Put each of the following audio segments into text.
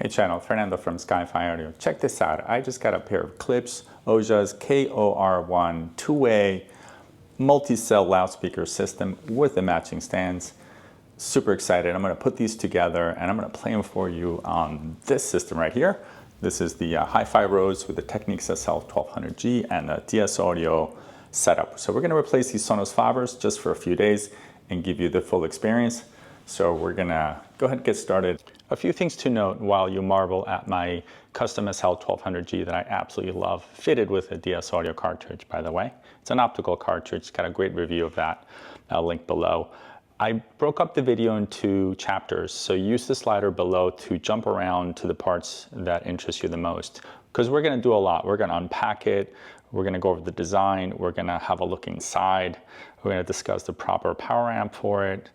Hey channel, Fernando from SkyFi Audio. Check this out. I just got a pair of Klipsch Ojas kO-R1 two-way multi-cell loudspeaker system with the matching stands. Super excited. I'm going to put these together and I'm going to play them for you on this system right here. This is the HiFi Rose with the Technics SL1200G and the DS Audio setup. So we're going to replace these Sonos Fabers just for a few days and give you the full experience. So we're going to go ahead and get started. A few things to note while you marvel at my custom SL1200G that I absolutely love, fitted with a DS Audio cartridge, by the way. It's an optical cartridge, got a great review of that. I'll link below. I broke up the video into chapters, so use the slider below to jump around to the parts that interest you the most. Because we're going to do a lot. We're going to unpack it, we're going to go over the design, we're going to have a look inside, we're going to discuss the proper power amp for it,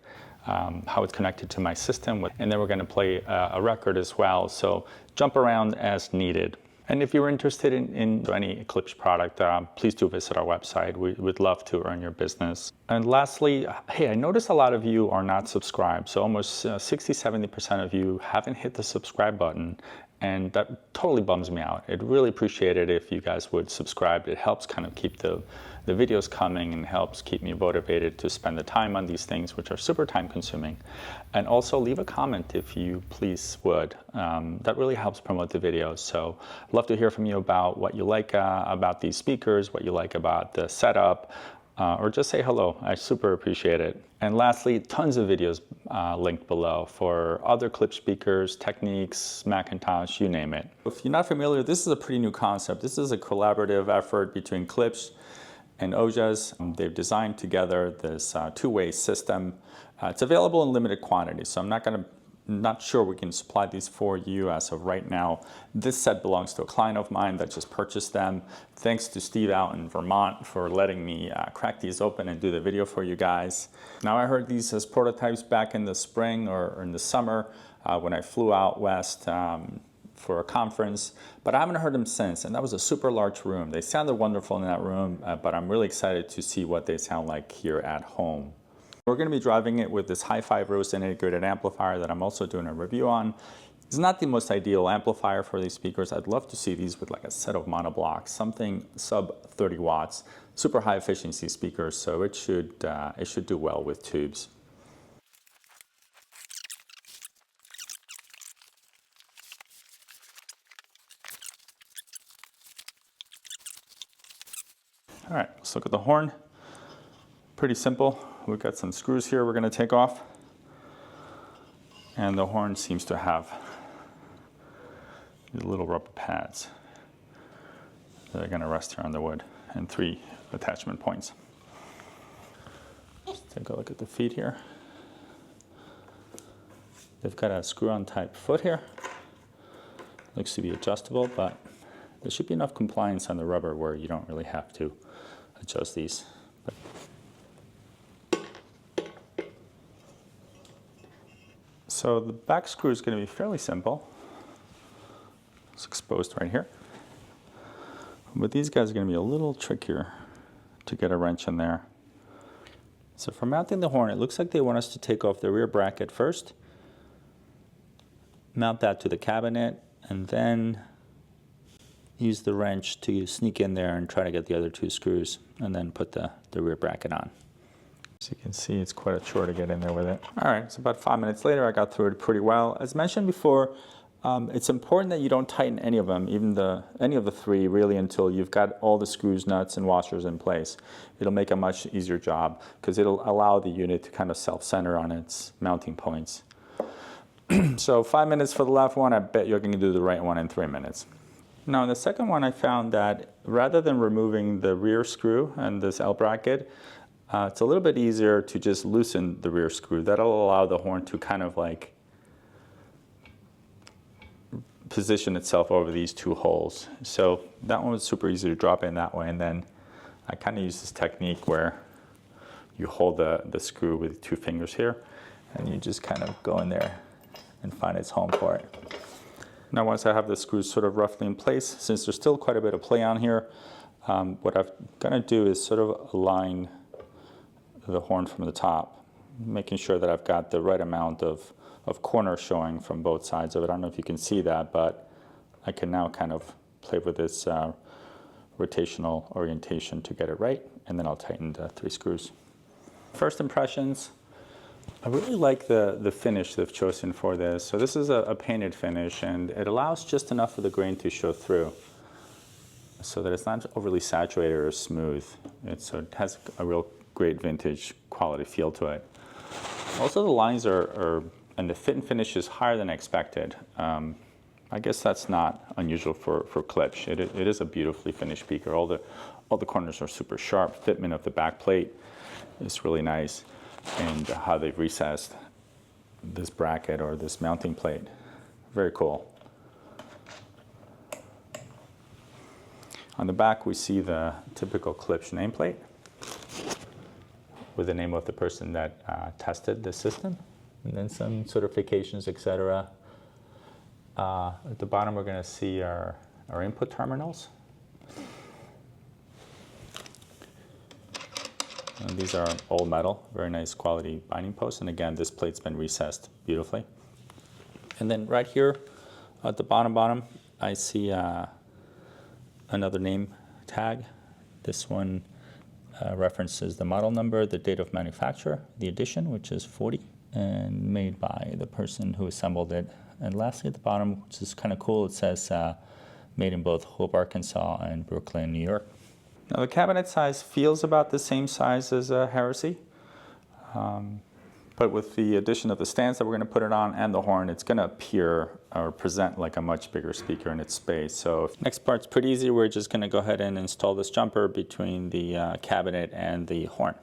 how it's connected to my system, and then we're going to play a record as well. So jump around as needed. And if you're interested in any Klipsch product, please do visit our website. We'd love to earn your business. And lastly, hey, I notice a lot of you are not subscribed. So almost 60–70% of you haven't hit the subscribe button. And that totally bums me out. I'd really appreciate it if you guys would subscribe. It helps kind of keep the videos coming and helps keep me motivated to spend the time on these things, which are super time consuming. And also leave a comment if you please would. That really helps promote the videos. So I'd love to hear from you about what you like about these speakers, what you like about the setup, or just say hello. I super appreciate it. And lastly, tons of videos linked below for other Klipsch speakers, Technics, McIntosh, you name it. If you're not familiar, this is a pretty new concept. This is a collaborative effort between Klipsch and Ojas. They've designed together this two-way system. It's available in limited quantities, so I'm not sure we can supply these for you as of right now. This set belongs to a client of mine that just purchased them. Thanks to Steve out in Vermont for letting me crack these open and do the video for you guys. Now, I heard these as prototypes back in the spring or in the summer when I flew out west for a conference, but I haven't heard them since, and that was a super large room. They sounded wonderful in that room, but I'm really excited to see what they sound like here at home. We're going to be driving it with this HiFi Rose integrated amplifier that I'm also doing a review on. It's not the most ideal amplifier for these speakers. I'd love to see these with like a set of monoblocks, something sub 30 watts, super high efficiency speakers, so it should do well with tubes. All right, let's look at the horn. Pretty simple. We've got some screws here we're going to take off. And the horn seems to have these little rubber pads that are going to rest here on the wood, and 3 attachment points. Let's take a look at the feet here. They've got a screw-on type foot here. Looks to be adjustable, but there should be enough compliance on the rubber where you don't really have to adjust these. So the back screw is going to be fairly simple. It's exposed right here. But these guys are going to be a little trickier to get a wrench in there. So for mounting the horn, it looks like they want us to take off the rear bracket first, mount that to the cabinet, and then use the wrench to sneak in there and try to get the other 2 screws, and then put the rear bracket on. As you can see, it's quite a chore to get in there with it. All right, so about 5 minutes later, I got through it pretty well. As mentioned before, it's important that you don't tighten any of them, any of the 3, really, until you've got all the screws, nuts, and washers in place. It'll make a much easier job because it'll allow the unit to kind of self-center on its mounting points. So 5 minutes for the left one, I bet you're going to do the right one in 3 minutes. Now, in the second one, I found that rather than removing the rear screw and this L bracket, it's a little bit easier to just loosen the rear screw. That'll allow the horn to kind of like position itself over these 2 holes. So that one was super easy to drop in that way. And then I kind of use this technique where you hold the screw with 2 fingers here, and you just kind of go in there and find its home for it. Now, once I have the screws sort of roughly in place, since there's still quite a bit of play on here, what I'm going to do is sort of align the horn from the top, making sure that I've got the right amount of of corner showing from both sides of it. I don't know if you can see that, but I can now kind of play with this rotational orientation to get it right, and then I'll tighten the 3 screws. First impressions, I really like the finish they've chosen for this. So this is a painted finish, and it allows just enough of the grain to show through so that it's not overly saturated or smooth. So it has a real great vintage quality feel to it. Also, the lines and the fit and finish is higher than I expected. I guess that's not unusual for Klipsch. It is a beautifully finished speaker. All the corners are super sharp. Fitment of the back plate is really nice, and how they've recessed this bracket or this mounting plate, very cool. On the back, we see the typical Klipsch nameplate with the name of the person that tested the system, and then some certifications, etc. At the bottom, we're going to see our input terminals. And these are all metal, very nice quality binding posts. And again, this plate's been recessed beautifully. And then right here at the bottom, I see another name tag. This one references the model number, the date of manufacture, the edition, which is 40, and made by the person who assembled it. And lastly, at the bottom, which is kind of cool, it says made in both Hope, Arkansas and Brooklyn, New York. Now the cabinet size feels about the same size as a Heresy, but with the addition of the stands that we're going to put it on and the horn, it's going to appear or present like a much bigger speaker in its space. So next part's pretty easy. We're just going to go ahead and install this jumper between the cabinet and the horn.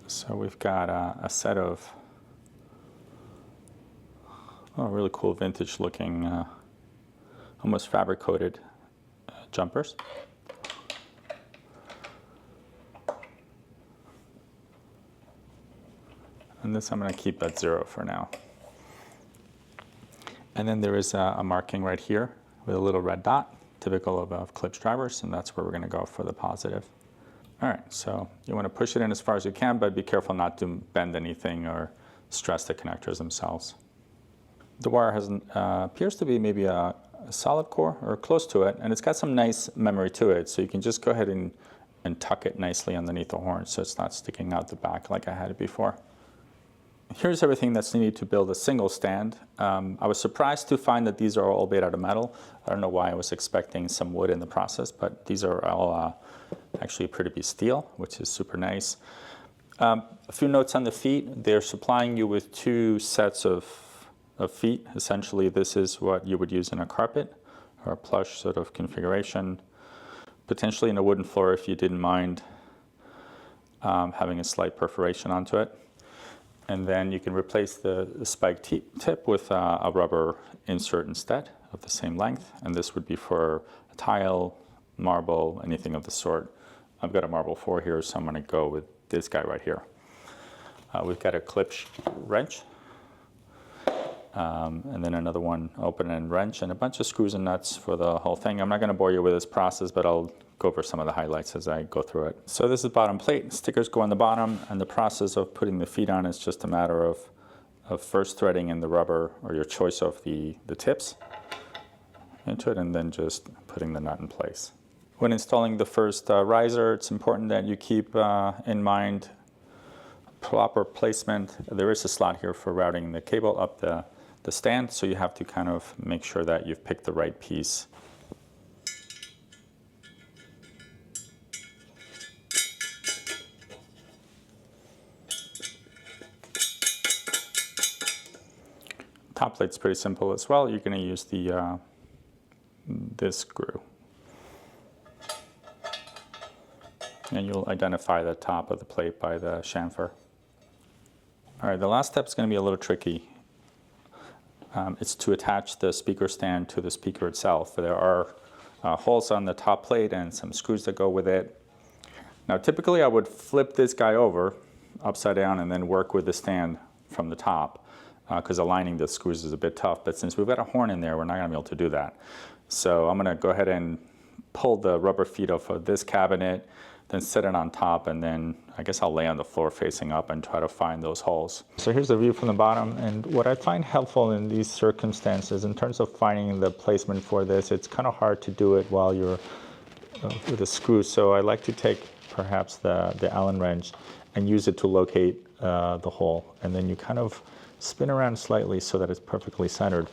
So we've got a set of really cool vintage looking, almost fabric coated jumpers. And this I'm going to keep at 0 for now. And then there is a marking right here with a little red dot, typical of Klipsch drivers, and that's where we're going to go for the positive. All right, so you want to push it in as far as you can, but be careful not to bend anything or stress the connectors themselves. The wire appears to be maybe a solid core or close to it, and it's got some nice memory to it, so you can just go ahead and tuck it nicely underneath the horn so it's not sticking out the back like I had it before. Here's everything that's needed to build a single stand. I was surprised to find that these are all made out of metal. I don't know why I was expecting some wood in the process, but these are all actually pretty be steel, which is super nice. A few notes on the feet. They're supplying you with 2 sets of feet. Essentially, this is what you would use in a carpet or a plush sort of configuration, potentially in a wooden floor if you didn't mind having a slight perforation onto it. And then you can replace the spike tip with a rubber insert instead of the same length. And this would be for a tile, marble, anything of the sort. I've got a marble 4 here, so I'm going to go with this guy right here. We've got a Klipsch wrench, and then another one open end wrench, and a bunch of screws and nuts for the whole thing. I'm not going to bore you with this process, but I'll go over some of the highlights as I go through it. So this is bottom plate. Stickers go on the bottom, and the process of putting the feet on is just a matter of first threading in the rubber, or your choice of the tips into it, and then just putting the nut in place. When installing the first riser, it's important that you keep in mind proper placement. There is a slot here for routing the cable up the stand, so you have to kind of make sure that you've picked the right piece. Top plate's pretty simple as well. You're going to use this screw. And you'll identify the top of the plate by the chamfer. All right, the last step is going to be a little tricky. It's to attach the speaker stand to the speaker itself. There are holes on the top plate and some screws that go with it. Now, typically I would flip this guy over upside down and then work with the stand from the top, because aligning the screws is a bit tough. But since we've got a horn in there, we're not going to be able to do that. So I'm going to go ahead and pull the rubber feet off of this cabinet, then set it on top, and then I guess I'll lay on the floor facing up and try to find those holes. So here's the view from the bottom, and what I find helpful in these circumstances in terms of finding the placement for this, it's kind of hard to do it while you're with a screw, so I like to take perhaps the Allen wrench and use it to locate the hole, and then you kind of spin around slightly so that it's perfectly centered,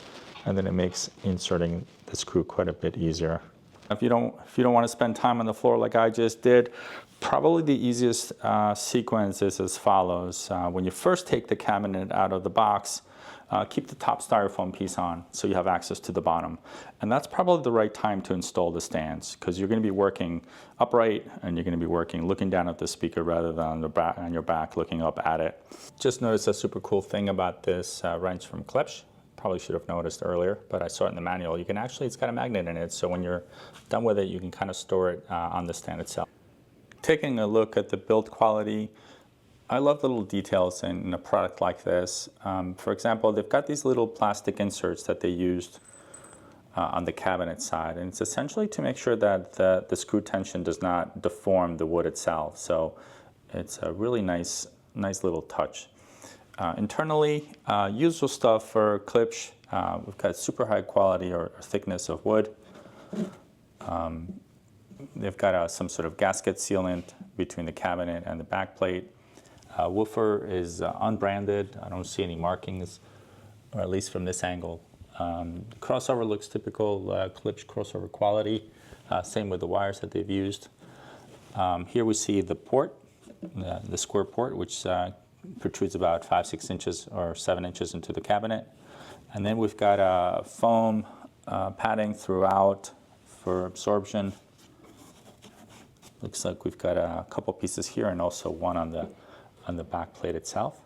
and then it makes inserting the screw quite a bit easier. If you don't want to spend time on the floor like I just did, probably the easiest sequence is as follows. When you first take the cabinet out of the box, keep the top styrofoam piece on so you have access to the bottom. And that's probably the right time to install the stands, because you're going to be working upright and you're going to be working looking down at the speaker rather than on your back looking up at it. Just noticed a super cool thing about this wrench from Klipsch. Probably should have noticed earlier, but I saw it in the manual. You can actually, it's got a magnet in it, so when you're done with it, you can kind of store it on the stand itself. Taking a look at the build quality, I love the little details in a product like this. For example, they've got these little plastic inserts that they used on the cabinet side, and it's essentially to make sure that the screw tension does not deform the wood itself. So it's a really nice little touch. Internally, usual stuff for Klipsch. We've got super high quality or thickness of wood. They've got some sort of gasket sealant between the cabinet and the back plate. Woofer is unbranded. I don't see any markings, or at least from this angle. Crossover looks typical Klipsch crossover quality. Same with the wires that they've used. Here we see the port, the square port, which protrudes about 5-6 inches or 7 inches into the cabinet. And then we've got a foam padding throughout for absorption. Looks like we've got a couple pieces here and also one on the back plate itself.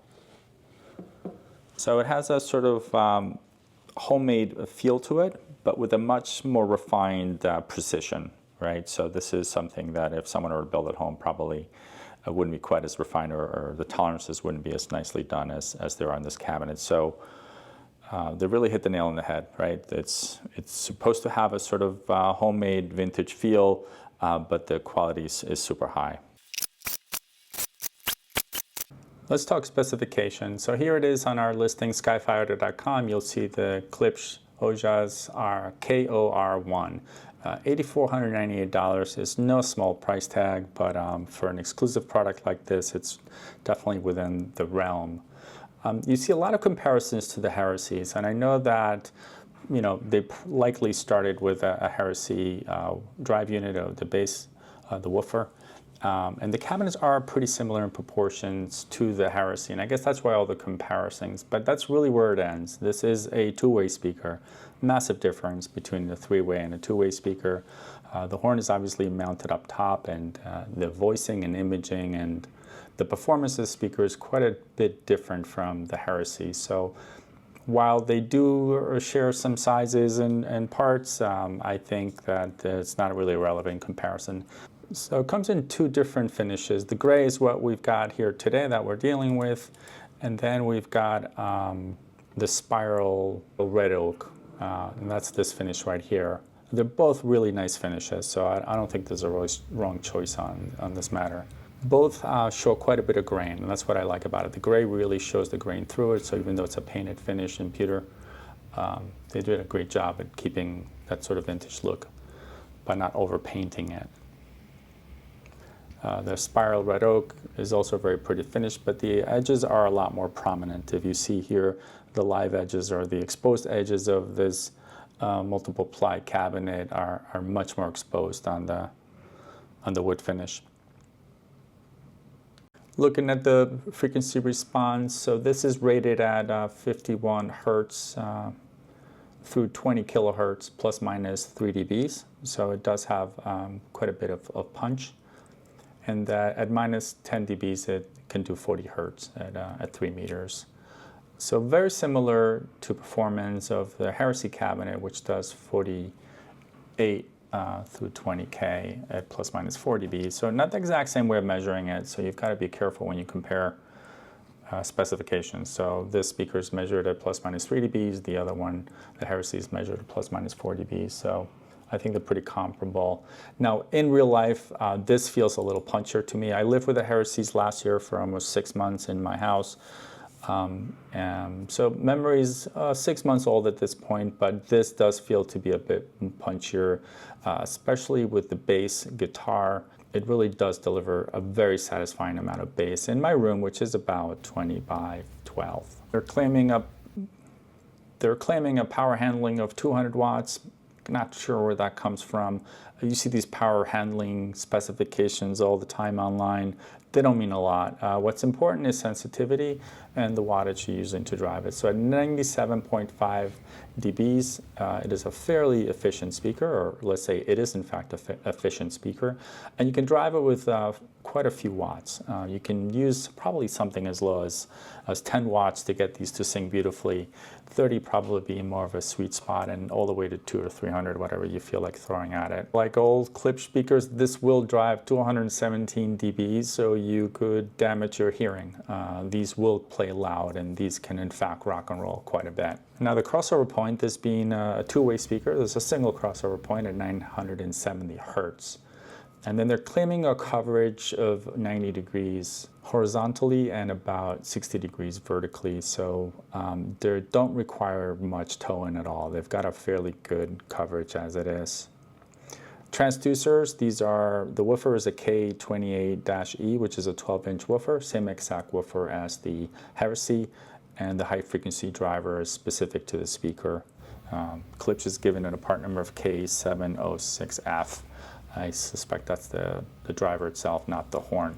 So it has a sort of homemade feel to it, but with a much more refined precision, right? So this is something that if someone were to build at home, probably wouldn't be quite as refined, or the tolerances wouldn't be as nicely done as they are on this cabinet. So they really hit the nail on the head, right? It's supposed to have a sort of homemade vintage feel, but the quality is super high. Let's talk specifications. So here it is on our listing, skyfiorder.com. You'll see the Klipsch Ojas are kO-R1. $8,498 is no small price tag, but for an exclusive product like this, it's definitely within the realm. You see a lot of comparisons to the Heresies, and I know that they likely started with a Heresy drive unit of the base, the woofer. And the cabinets are pretty similar in proportions to the Heresy, and I guess that's why all the comparisons, but that's really where it ends. This is a two-way speaker. Massive difference between the three-way and a two-way speaker. The horn is obviously mounted up top, and the voicing and imaging and the performance of the speaker is quite a bit different from the Heresy. So while they do share some sizes and parts, I think that it's not really a relevant comparison. So it comes in two different finishes. The gray is what we've got here today that we're dealing with, and then we've got the spiral red oak, and that's this finish right here. They're both really nice finishes, so I don't think there's a really wrong choice on this matter. Both show quite a bit of grain, and that's what I like about it. The gray really shows the grain through it, so even though it's a painted finish in pewter, they did a great job at keeping that sort of vintage look by not overpainting it. The spiral red oak is also a very pretty finish, but the edges are a lot more prominent. If you see here, the live edges or the exposed edges of this multiple ply cabinet are much more exposed on the wood finish. Looking at the frequency response, so this is rated at 51 hertz through 20 kilohertz plus minus 3 dBs, so it does have quite a bit of punch. And at minus 10 dBs, it can do 40 hertz at 3 meters. So very similar to performance of the Heresy cabinet, which does 48 through 20K at plus minus 4 dB. So not the exact same way of measuring it, so you've got to be careful when you compare specifications. So this speaker is measured at plus minus 3 dBs, the other one, the Heresy, is measured at plus minus 4 dBs. So I think they're pretty comparable. Now, in real life, this feels a little punchier to me. I lived with the Heresies last year for almost 6 months in my house. And so memory's 6 months old at this point, but this does feel to be a bit punchier, especially with the bass guitar. It really does deliver a very satisfying amount of bass in my room, which is about 20 by 12. They're claiming a power handling of 200 watts. Not sure where that comes from. You see these power handling specifications all the time online. They don't mean a lot. What's important is sensitivity and the wattage you're using to drive it. So at 97.5 dBs, it is a fairly efficient speaker, or let's say it is in fact an efficient speaker. And you can drive it with quite a few watts. You can use probably something as low as 10 watts to get these to sing beautifully. 30 probably be more of a sweet spot, and all the way to 200 or 300, whatever you feel like throwing at it. Like old Klipsch speakers, this will drive to 117 dBs, so you could damage your hearing. These will play loud, and these can in fact rock and roll quite a bit. Now the crossover point, this being a two-way speaker, there's a single crossover point at 970 hertz. And then they're claiming a coverage of 90 degrees horizontally and about 60 degrees vertically. So they don't require much toe-in at all. They've got a fairly good coverage as it is. Transducers, the woofer is a K28-E, which is a 12-inch woofer, same exact woofer as the Heresy, and the high frequency driver is specific to the speaker. Klipsch is given it a part number of K706F. I suspect that's the driver itself, not the horn.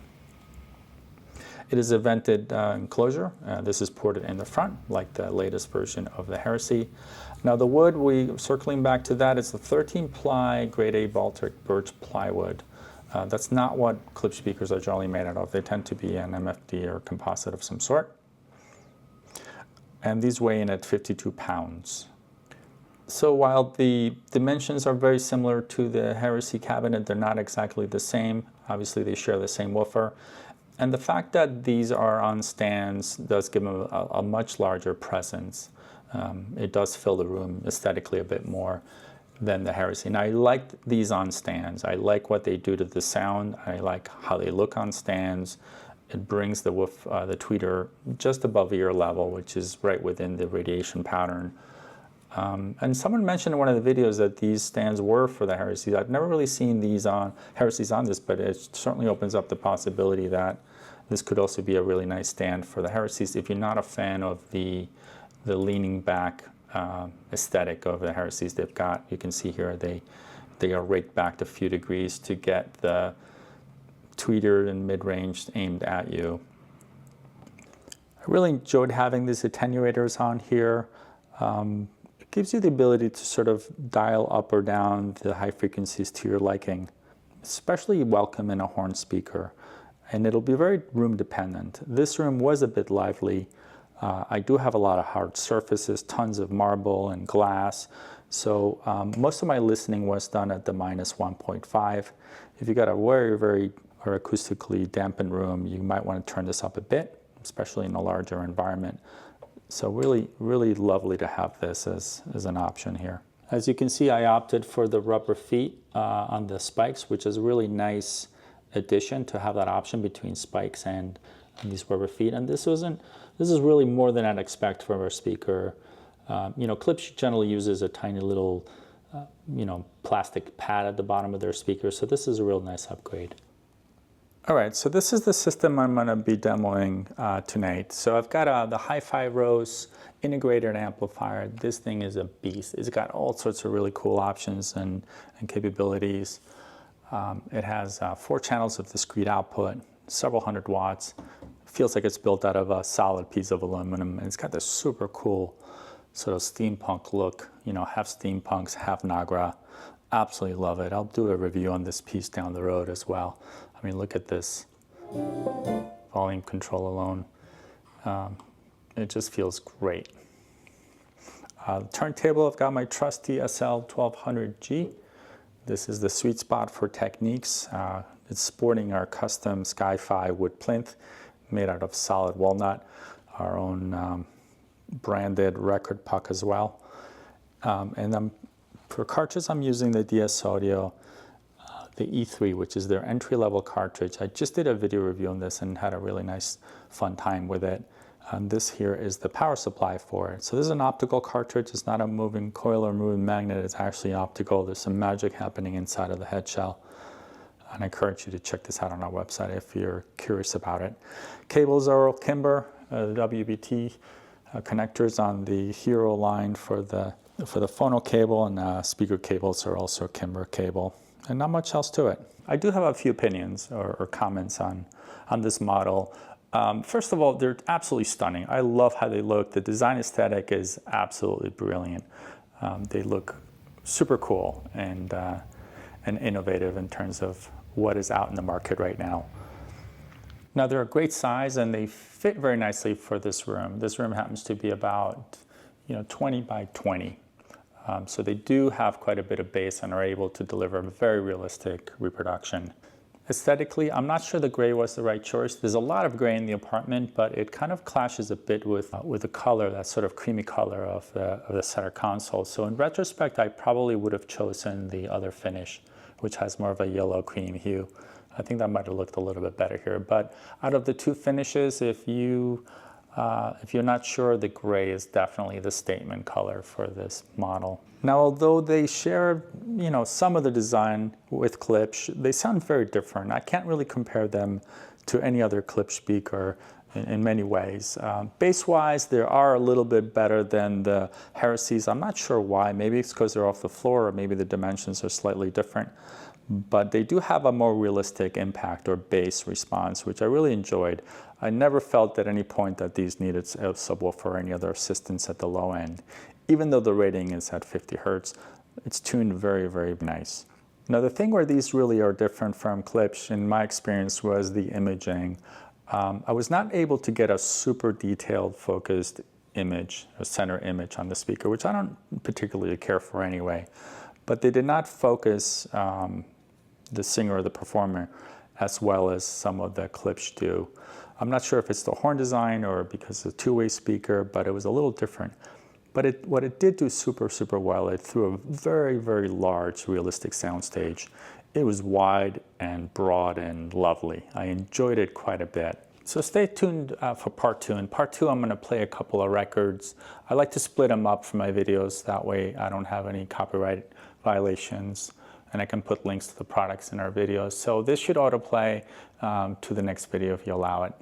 It is a vented enclosure. This is ported in the front, like the latest version of the Heresy. Now the wood, circling back to that, it's a 13-ply grade A Baltic birch plywood. That's not what Klipsch speakers are generally made out of. They tend to be an MFD or composite of some sort. And these weigh in at 52 pounds. So while the dimensions are very similar to the Heresy cabinet, they're not exactly the same. Obviously, they share the same woofer. And the fact that these are on stands does give them a much larger presence. It does fill the room aesthetically a bit more than the Heresy. And I like these on stands. I like what they do to the sound. I like how they look on stands. It brings the tweeter just above ear level, which is right within the radiation pattern. And someone mentioned in one of the videos that these stands were for the Heresies. I've never really seen these Heresies on this, but it certainly opens up the possibility that this could also be a really nice stand for the Heresies. If you're not a fan of the leaning back aesthetic of the Heresies they've got, you can see here they are raked back a few degrees to get the tweeter and mid-range aimed at you. I really enjoyed having these attenuators on here. It gives you the ability to sort of dial up or down the high frequencies to your liking, especially welcome in a horn speaker. And it'll be very room dependent. This room was a bit lively. I do have a lot of hard surfaces, tons of marble and glass. So most of my listening was done at the -1.5. If you got a very or acoustically dampened room, you might want to turn this up a bit, especially in a larger environment. So really lovely to have this as an option here. As you can see, I opted for the rubber feet on the spikes, which is a really nice addition to have that option between spikes and these rubber feet. And this is really more than I'd expect from a speaker. Klipsch generally uses a tiny little, plastic pad at the bottom of their speaker. So this is a real nice upgrade. All right, so this is the system I'm going to be demoing tonight. So I've got the HiFi Rose integrated amplifier. This thing is a beast. It's got all sorts of really cool options and capabilities. It has 4 channels of discrete output, several hundred watts. Feels like it's built out of a solid piece of aluminum. And it's got this super cool sort of steampunk look, half steampunks, half Nagra. Absolutely love it. I'll do a review on this piece down the road as well. I mean, look at this volume control alone. It just feels great. Turntable, I've got my trusty SL1200G. This is the sweet spot for Technics. It's sporting our custom SkyFi wood plinth made out of solid walnut, our own branded record puck as well. And I'm For cartridges, I'm using the DS Audio, the E3, which is their entry-level cartridge. I just did a video review on this and had a really nice, fun time with it. This here is the power supply for it. So this is an optical cartridge. It's not a moving coil or moving magnet. It's actually optical. There's some magic happening inside of the head shell. And I encourage you to check this out on our website if you're curious about it. Cables are Kimber, WBT connectors on the Hero line for the phono cable, and speaker cables are also Kimber cable. And not much else to it. I do have a few opinions or comments on this model. First of all, they're absolutely stunning. I love how they look. The design aesthetic is absolutely brilliant. They look super cool and innovative in terms of what is out in the market right now. Now, they're a great size and they fit very nicely for this room. This room happens to be about 20 by 20. So they do have quite a bit of bass and are able to deliver a very realistic reproduction. Aesthetically, I'm not sure the gray was the right choice. There's a lot of gray in the apartment, but it kind of clashes a bit with the color, that sort of creamy color of the center console. So in retrospect, I probably would have chosen the other finish, which has more of a yellow cream hue. I think that might have looked a little bit better here. But out of the two finishes, if you're not sure, the gray is definitely the statement color for this model. Now, although they share, some of the design with Klipsch, they sound very different. I can't really compare them to any other Klipsch speaker in many ways. Bass-wise, they are a little bit better than the Heresies. I'm not sure why. Maybe it's because they're off the floor, or maybe the dimensions are slightly different. But they do have a more realistic impact or bass response, which I really enjoyed. I never felt at any point that these needed a subwoofer or any other assistance at the low end. Even though the rating is at 50 Hertz, it's tuned very, very nice. Now, the thing where these really are different from Klipsch, in my experience, was the imaging. I was not able to get a super detailed, focused image, a center image on the speaker, which I don't particularly care for anyway. But they did not focus the singer or the performer as well as some of the Klipsch do. I'm not sure if it's the horn design or because it's a two-way speaker, but it was a little different. But what it did do super, super well, it threw a very, very large realistic soundstage. It was wide and broad and lovely. I enjoyed it quite a bit. So stay tuned for part two. In part two, I'm going to play a couple of records. I like to split them up for my videos. That way I don't have any copyright violations, and I can put links to the products in our videos. So this should autoplay to the next video if you allow it.